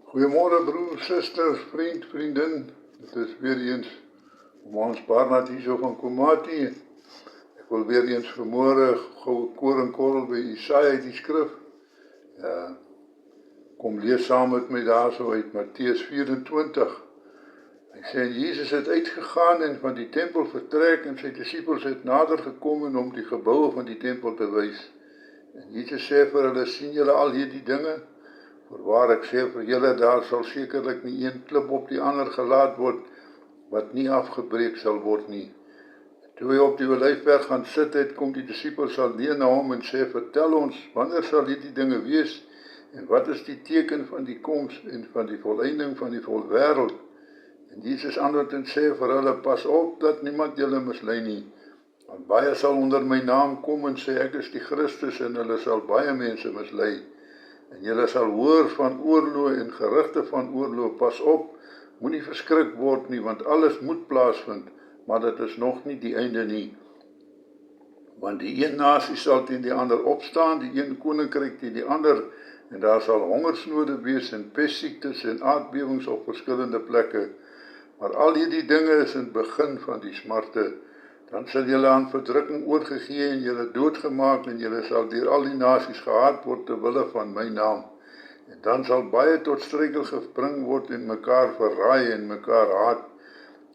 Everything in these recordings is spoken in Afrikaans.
Goeiemôre broer, suster, vriend, vriendin. Dit is weer eens ons Barnard hier so van Komati. Ek wil weer eens vanmôre gou koringkorrel by Jesaja die skrif. Kom lees saam met my daarso uit Matteus 24. Hy sê Jesus het uitgegaan en van die tempel vertrek en sy disippels het nader gekom om die geboue van die tempel te wys. En Jesus sê vir hulle, sien julle al hierdie dinge? Voorwaar ek sê vir julle, daar sal sekerlik nie een klip op die ander gelaat word, wat nie afgebreek sal word nie. Toe hy op die Olyfberg gaan sit het, kom die disippels alleen na hom en sê, vertel ons, wanneer sal hierdie dinge wees, en wat is die teken van die koms en van die volëinding van die wêreld? En Jesus antwoord en sê vir hulle, pas op dat niemand julle mislei nie, want baie sal onder my naam kom en sê, ek is die Christus, en hulle sal baie mense mislei. En julle sal hoor van oorloë en gerugte van oorloë, pas op, moenie verskrik word nie, want alles moet plaasvind, maar dit is nog nie die einde nie. Want die een nasie sal teen die ander opstaan, die een koninkryk teen die ander, en daar sal hongersnode wees en pestsiektes en aardbewings op verskillende plekke. Maar al hierdie dinge is in begin van die smarte. Dan sal julle aan verdrukking oorgegee en julle doodgemaak en julle sal deur al die nasies gehaat word ter wille van my naam. En dan sal baie tot struikel gebring word en mekaar verraai en mekaar haat.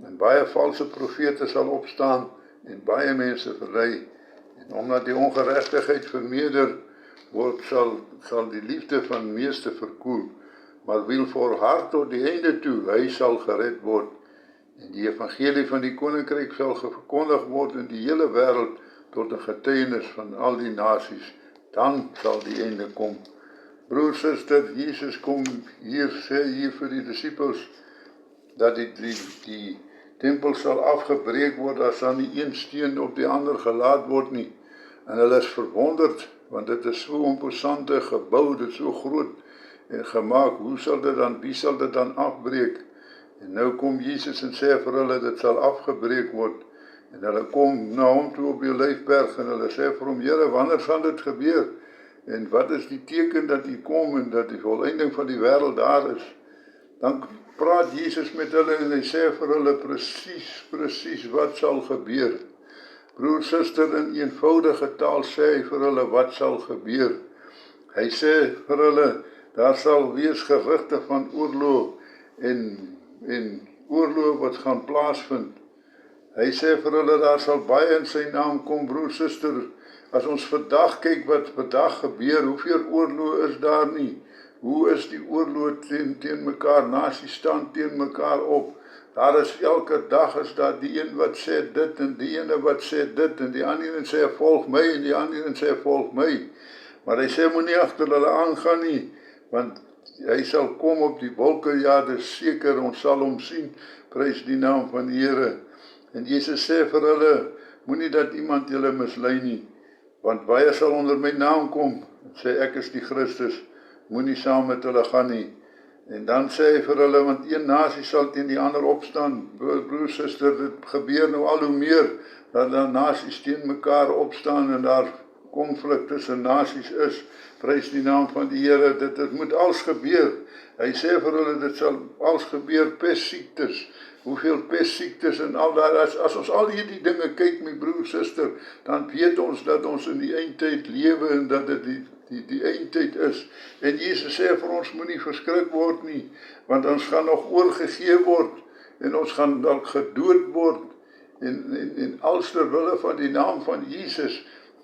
En baie valse profete sal opstaan en baie mense verlei. En omdat die ongeregtigheid vermeerder word, sal die liefde van meeste verkoel. Maar wie volhard tot die einde toe, hy sal gered word. En die evangelie van die koninkryk sal verkondig word in die hele wêreld tot 'n getuienis van al die nasies. Dan sal die einde kom. Broer, suster, Jesus kom hier, sê hier vir die disippels, dat die tempel sal afgebreek word, daar sal nie een steen op die ander gelaat word nie. En hulle is verwonderd, want dit is so imposante gebou, dit is so groot en gemaak, wie sal dit dan afbreek? En nou kom Jesus en sê vir hulle, dit sal afgebreek word. En hulle kom na hom toe op die Olyfberg en hulle sê vir hom, Here, wanneer sal dit gebeur? En wat is die teken dat hy kom en dat die volëinding van die wêreld daar is? Dan praat Jesus met hulle en hy sê vir hulle presies wat sal gebeur. Broer, suster, in eenvoudige taal sê hy vir hulle wat sal gebeur. Hy sê vir hulle, daar sal wees gerugte van oorlog en oorlog wat gaan plaasvind. Hy sê vir hulle, daar sal baie in sy naam kom, broer, suster. As ons vandag kyk wat vandag gebeur, hoeveel oorlog is daar nie? Hoe is die oorlog teen mekaar, nasies staan teen mekaar op? Daar is elke dag is daar die een wat sê dit en die ene wat sê dit en die ander een sê volg my en die ander een sê volg my. Maar hy sê moenie agter hulle aangaan nie, want hy sal kom op die wolke, ja, dis seker, ons sal hom sien, prys die naam van die Here. En Jesus sê vir hulle, moenie dat iemand julle mislei nie, want baie sal onder my naam kom, en sê ek is die Christus, moenie saam met hulle gaan nie. En dan sê hy vir hulle, want een nasie sal teen die ander opstaan, broer, suster, dit gebeur nou al hoe meer, dat daar nasies teen mekaar opstaan en daar konflik tussen nasies is, prys die naam van die Here, dit moet als gebeur. Hy sê vir hulle, dit sal als gebeur, pestsiektes, hoeveel pestsiektes en al daar, as ons al hierdie dinge kyk, my broer, suster, dan weet ons dat ons in die eindtyd lewe en dat dit die eindtyd is. En Jesus sê vir ons, moenie verskrik word nie, want ons gaan nog oorgegee word, en ons gaan dalk gedood word, en als ter wille van die naam van Jesus.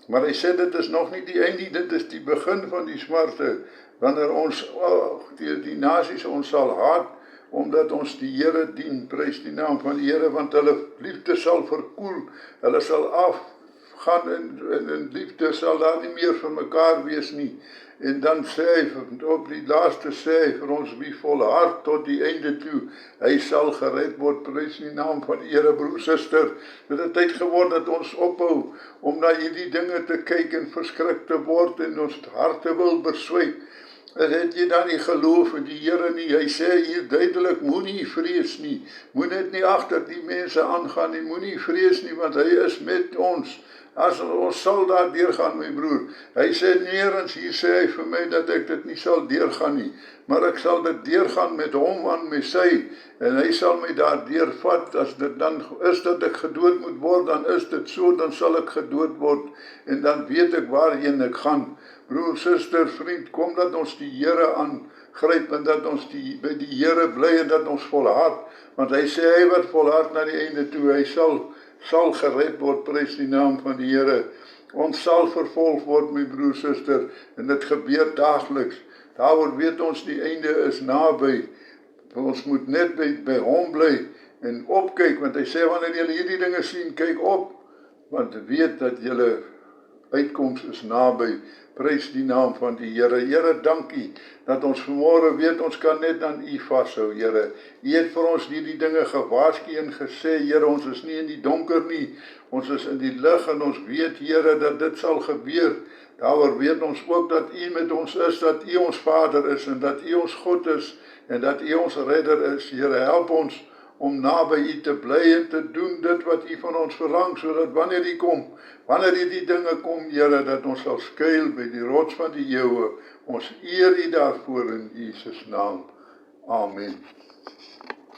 Maar hy sê, dit is nog nie die einde, dit is die begin van die smarte, wanneer ons, die nasies ons sal haat, omdat ons die Here dien, prys die naam van die Here, want hulle liefde sal verkoel, hulle sal afgaan en liefde sal daar nie meer vir mekaar wees nie. En dan sê hy, op die laaste sê hy vir ons, wie volhard tot die einde toe, hy sal gered word, prys die naam van die Here, broer, suster. Dit het tyd geword dat ons ophou, om na hierdie dinge te kyk en verskrik te word, en ons harte wil beswyk. Het jy dan nie geloof in die Here nie? Hy sê hier duidelik, moenie vrees nie, moet net nie agter die mense aangaan nie, moenie vrees nie, want hy is met ons. ons sal daar deurgaan, my broer. Hy sê nêrens, hier sê hy vir my dat ek dit nie sal deurgaan nie, maar ek sal dit deurgaan met hom aan my sy, en hy sal my daar deurvat. As dit dan is dat ek gedood moet word, dan is dit so, dan sal ek gedood word, en dan weet ek waarheen ek gaan. Broer, suster, vriend, kom dat ons die Here aangryp, en dat ons by die Here bly, en dat ons volhard, want hy sê, hy wat volhard na die einde toe, hy sal gered word, prys die naam van die Here. Ons sal vervolg word, my broer, suster, en dit gebeur daagliks. Daaroor weet ons die einde is naby. Ons moet net by hom bly en opkyk, want hy sê, wanneer julle hierdie dinge sien, kyk op, want weet dat julle uitkoms is naby. Prys die naam van die Here. Here, dankie dat ons vanmôre weet ons kan net aan U vashou, Here. U het vir ons hierdie dinge gewaarsku en gesê, Here, ons is nie in die donker nie, ons is in die lig, en ons weet, Here, dat dit sal gebeur. Daaroor weet ons ook dat U met ons is, dat U ons Vader is, en dat U ons God is, en dat U ons redder is. Here, help ons om naby U te bly en te doen dit wat U van ons verlang, sodat wanneer U kom, wanneer die dinge kom, Here, dat ons sal skuil by die rots van die eeue. Ons eer U daarvoor in Jesus naam. Amen.